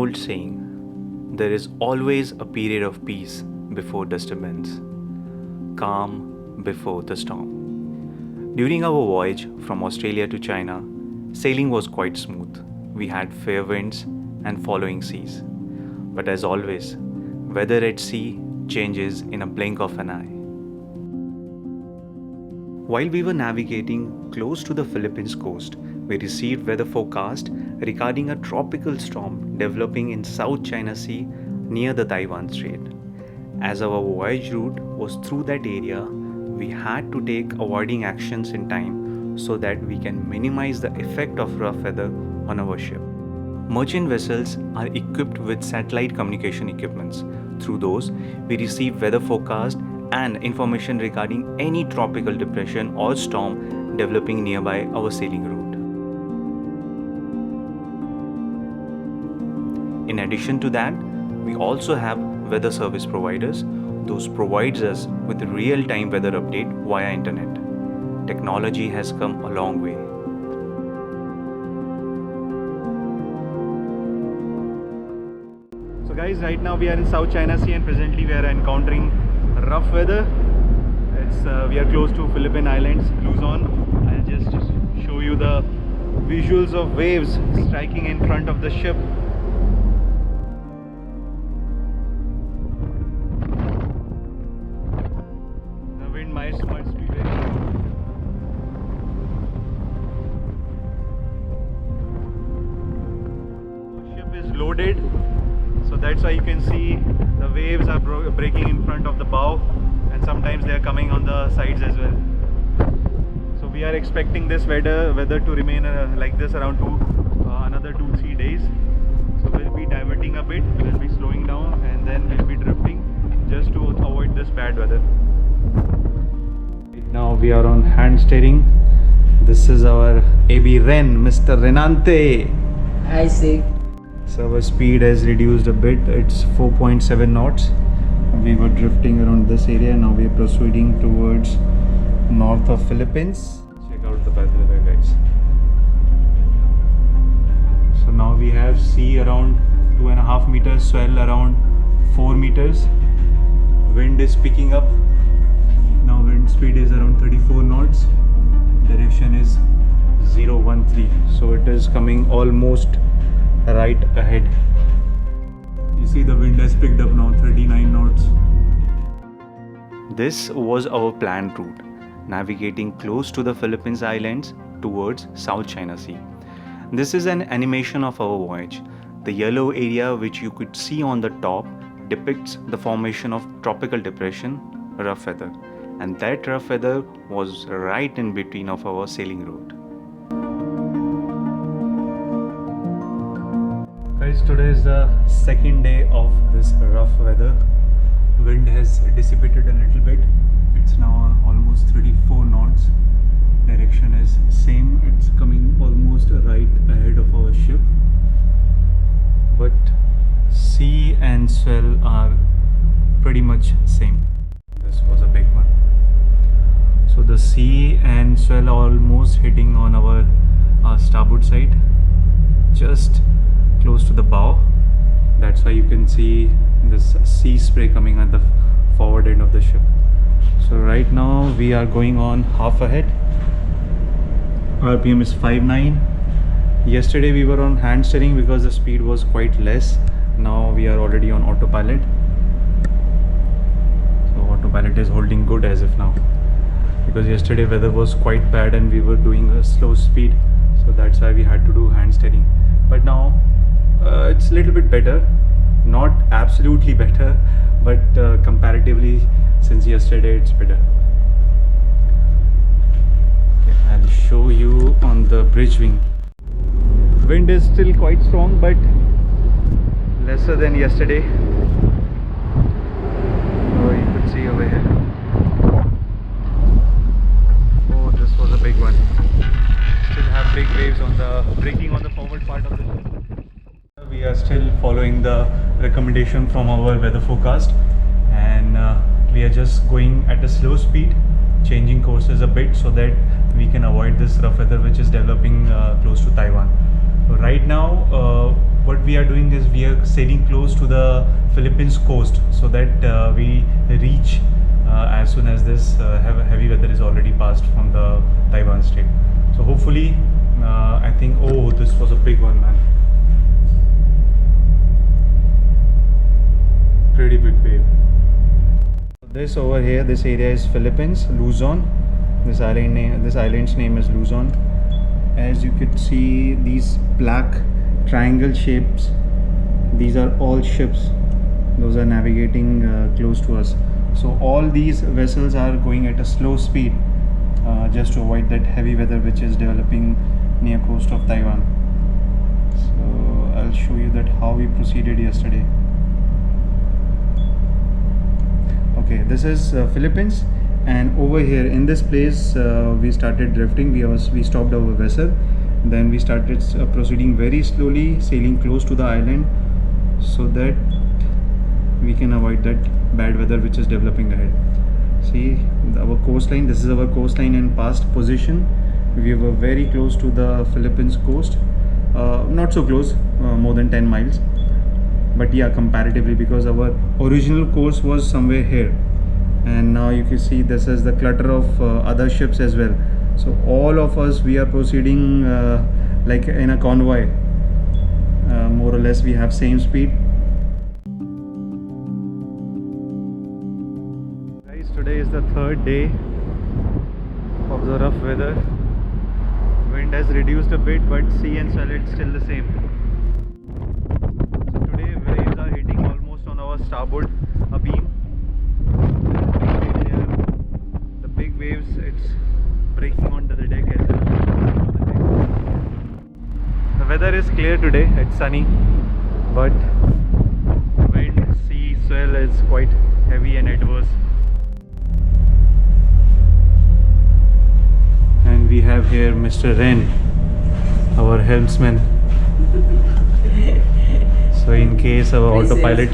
old saying, there is always a period of peace before disturbance, calm before the storm. During our voyage from Australia to China, sailing was quite smooth. We had fair winds and following seas. But as always, weather at sea changes in a blink of an eye. While we were navigating close to the Philippines coast, we received weather forecast regarding a tropical storm developing in South China Sea near the Taiwan Strait. As our voyage route was through that area, we had to take avoiding actions in time so that we can minimize the effect of rough weather on our ship. Merchant vessels are equipped with satellite communication equipments. Through those, we receive weather forecast and information regarding any tropical depression or storm developing nearby our sailing route. In addition to that, we also have weather service providers. Those provides us with real-time weather update via internet. Technology has come a long way. So guys, right now we are in South China Sea and presently we are encountering rough weather. We are close to Philippine Islands, Luzon. I'll just show you the visuals of waves striking in front of the ship. The wind must be very The ship is loaded, so that's why you can see the waves are breaking in front of the bow, and sometimes they are coming on the sides as well. So we are expecting this weather to remain like this around another 2-3 days. So we'll be diverting a bit, we'll be slowing down, and then we'll be drifting just to avoid this bad weather. Right now we are on hand steering. This is our AB Ren, Mr. Renante. I see. So our speed has reduced a bit, it's 4.7 knots. We were drifting around this area, now we are proceeding towards north of Philippines. Check out the weather, guys. So now we have sea around 2.5 meters, swell around 4 meters. Wind is picking up. Now wind speed is around 34 knots. Direction is 013. So it is coming almost right ahead. You see the wind has picked up now, 39 knots. This was our planned route, navigating close to the Philippines Islands towards South China Sea. This is an animation of our voyage. The yellow area which you could see on the top depicts the formation of tropical depression, rough weather, and that rough weather was right in between of our sailing route. Guys, today is the second day of this rough weather. Wind has dissipated a little bit. It's now almost 34 knots. Direction is same. It's coming almost right ahead of our ship. But sea and swell are pretty much same. This was a big one. So the sea and swell are almost hitting on our starboard side, just close to the bow. That's why you can see this sea spray coming at the forward end of the ship. So right now we are going on half ahead. RPM is 5.9. Yesterday we were on hand steering because the speed was quite less. Now we are already on autopilot. So autopilot is holding good as of now, because yesterday weather was quite bad and we were doing a slow speed, so that's why we had to do hand steering. But now it's a little bit better, not absolutely better, but comparatively since yesterday it's better. Okay, I'll show you on the bridge wing. Wind is still quite strong but lesser than yesterday. Oh, you could see over here. Oh, this was a big one. Still have big waves on the breaking on the forward part of the ship. We are still following the recommendation from our weather forecast, and we are just going at a slow speed, changing courses a bit so that we can avoid this rough weather which is developing close to Taiwan. So right now what we are doing is we are sailing close to the Philippines coast so that we reach as soon as this heavy weather is already passed from the Taiwan Strait. So hopefully, I think, oh, this was a big one, man. Pretty big wave. This over here, this area is Philippines, Luzon. This island's name is Luzon. As you could see, these black triangle shapes, these are all ships. Those are navigating close to us. So all these vessels are going at a slow speed just to avoid that heavy weather which is developing near coast of Taiwan. So I'll show you that how we proceeded yesterday. Okay, this is Philippines, and over here in this place we started drifting. We stopped our vessel, then we started proceeding very slowly, sailing close to the island so that we can avoid that bad weather which is developing ahead. See our coastline, this is our coastline in past position. We were very close to the Philippines coast, not so close, more than 10 miles, but yeah, comparatively, because our original course was somewhere here, and now you can see this is the clutter of other ships as well. So all of us, we are proceeding like in a convoy, more or less we have same speed. Guys, today is the third day of the rough weather. Wind has reduced a bit, but sea and swell it's still the same. So today waves are hitting almost on our starboard beam. The big waves, it's breaking onto the deck as well. The weather is clear today, it's sunny, but wind, sea, swell is quite heavy and adverse. And we have here Mr. Ren, our helmsman. So in case our autopilot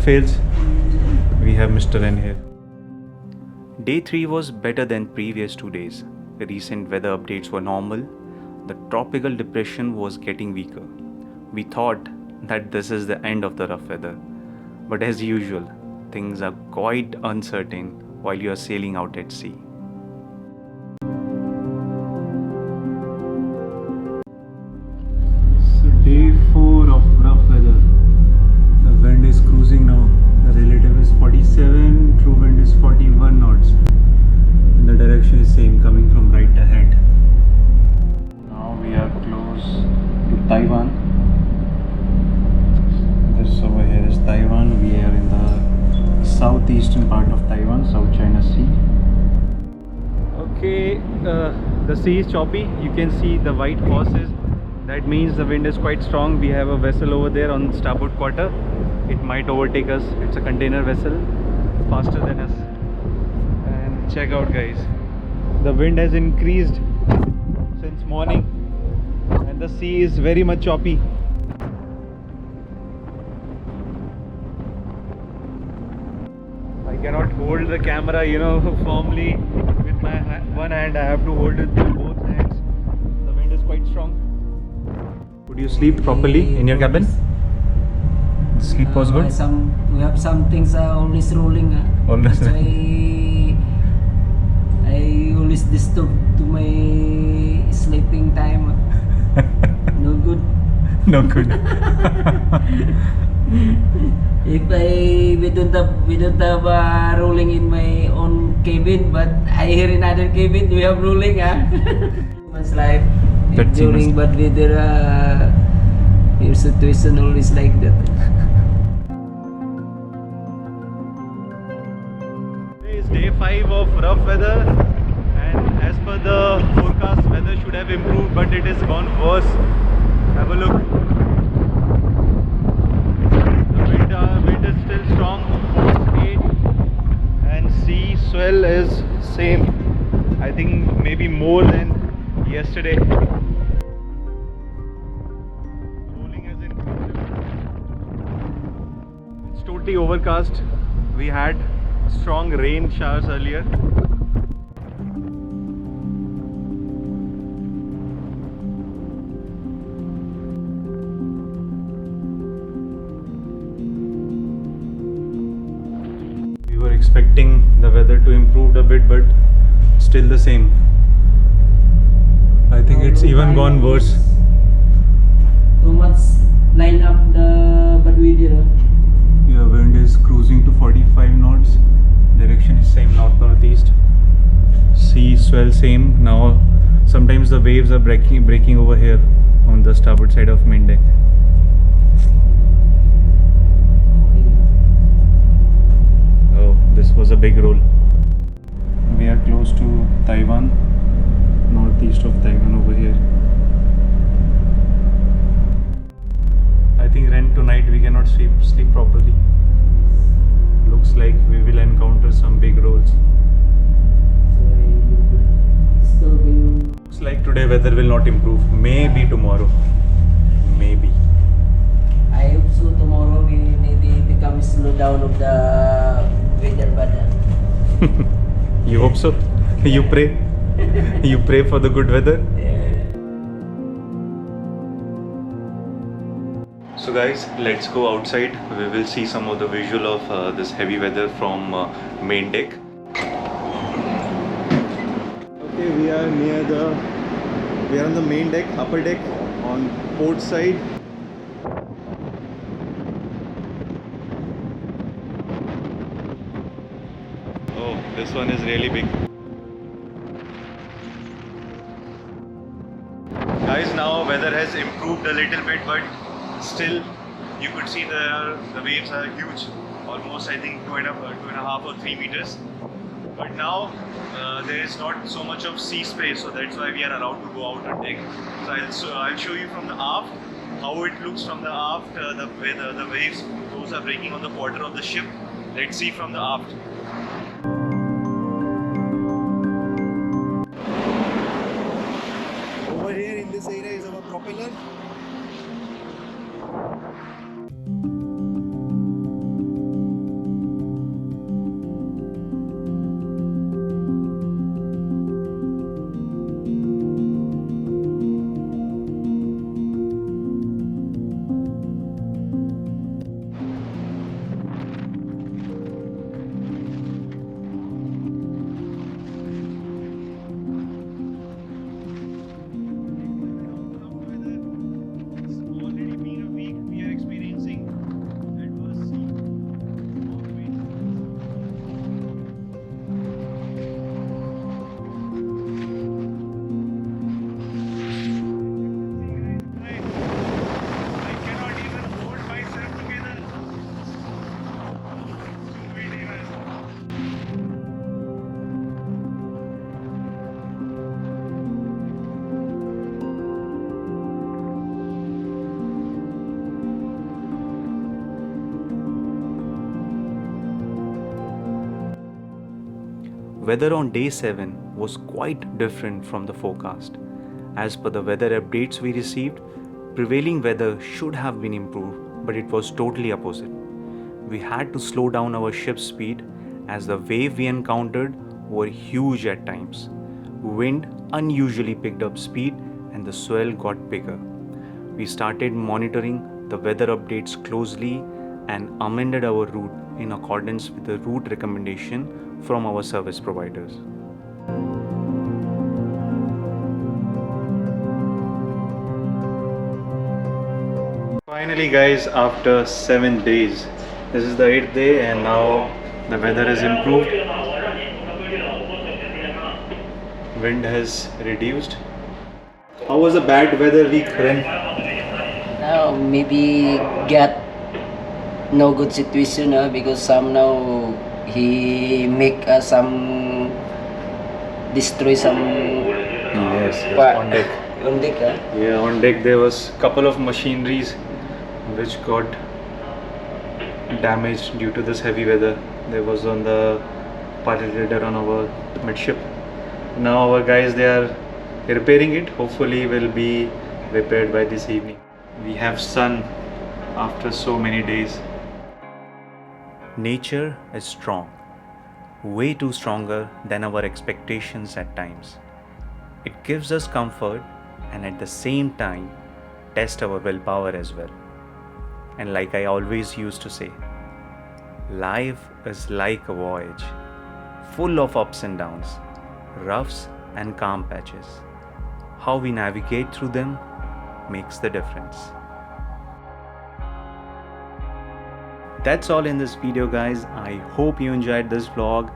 fails, we have Mr. Ren here. Day 3 was better than previous 2 days. The recent weather updates were normal. The tropical depression was getting weaker. We thought that this is the end of the rough weather. But as usual, things are quite uncertain while you are sailing out at sea. So day 4 of rough weather. The wind is cruising now. The relative is 47, true wind is 41 knots. And the direction is same, coming from right ahead. Now we are close to Taiwan. This over here is Taiwan. We are in the southeastern part of Taiwan, South China Sea. Okay, the sea is choppy. You can see the white horses. That means the wind is quite strong. We have a vessel over there on starboard quarter. It might overtake us. It's a container vessel, faster than us. And check out, guys, the wind has increased since morning and the sea is very much choppy. I cannot hold the camera, firmly with my one hand. I have to hold it with both hands. The wind is quite strong. Could you sleep properly in your cabin? The sleep was good? We have some things always rolling. Always. So I always disturb to my sleeping time. No good. No good. If we don't have rolling in my own cabin, but I hear in other cabin we have rolling. Man's life during bad weather, your situation always like that. Today is day 5 of rough weather, and as per the forecast, weather should have improved, but it has gone worse. Have a look. The wind is still strong, force 8, and sea swell is same. I think maybe more than yesterday. Rolling has increased. It's totally overcast. We had strong rain showers earlier. expecting the weather to improve a bit, but still the same. I think it's even gone worse. Too much line up the bad weather. Yeah, wind is cruising to 45 knots. Direction is same, north-northeast. Sea swell same. Now sometimes the waves are breaking over here on the starboard side of main deck. Oh, this was a big roll. We are close to Taiwan, northeast of Taiwan over here. I think Ren, tonight we cannot sleep properly. Looks like we will encounter some big rolls. Looks like today weather will not improve. Maybe tomorrow. Maybe. I hope so tomorrow we maybe become slow down of the weather pattern. You hope so? You pray? You pray for the good weather? So guys, let's go outside. We will see some of the visual of this heavy weather from main deck. Okay, we are on the main deck, upper deck, on port side. Oh, this one is really big. Guys, now weather has improved a little bit, but still you could see the waves are huge, almost I think 2.5 or 3 meters. But now there is not so much of sea space, so that's why we are allowed to go out on deck. So I'll show you from the aft how it looks from the aft. The waves, those are breaking on the quarter of the ship. Let's see from the aft. Over here in this area is our propeller. Weather on day 7 was quite different from the forecast. As per the weather updates we received, prevailing weather should have been improved, but it was totally opposite. We had to slow down our ship's speed as the wave we encountered were huge at times. Wind unusually picked up speed and the swell got bigger. We started monitoring the weather updates closely and amended our route in accordance with the route recommendation from our service providers. Finally guys, after 7 days, this is the 8th day and now the weather has improved. Wind has reduced. How was the bad weather week, Ren? Now maybe get no good situation because some now he make some destroy some Yes, on deck. on deck. Yeah, on deck there was couple of machineries which got damaged due to this heavy weather. There was on the pilot radar on our midship. Now our guys, they are repairing it. Hopefully will be repaired by this evening. We have sun after so many days. Nature is strong, way too stronger than our expectations at times. It gives us comfort and at the same time test our willpower as well. And like I always used to say, Life is like a voyage, full of ups and downs, roughs and calm patches. How we navigate through them makes the difference. That's all in this video, guys. I hope you enjoyed this vlog.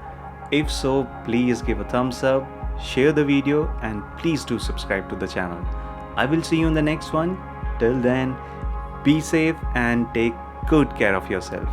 If so, please give a thumbs up, share the video, and please do subscribe to the channel. I will see you in the next one. Till then, be safe and take good care of yourself.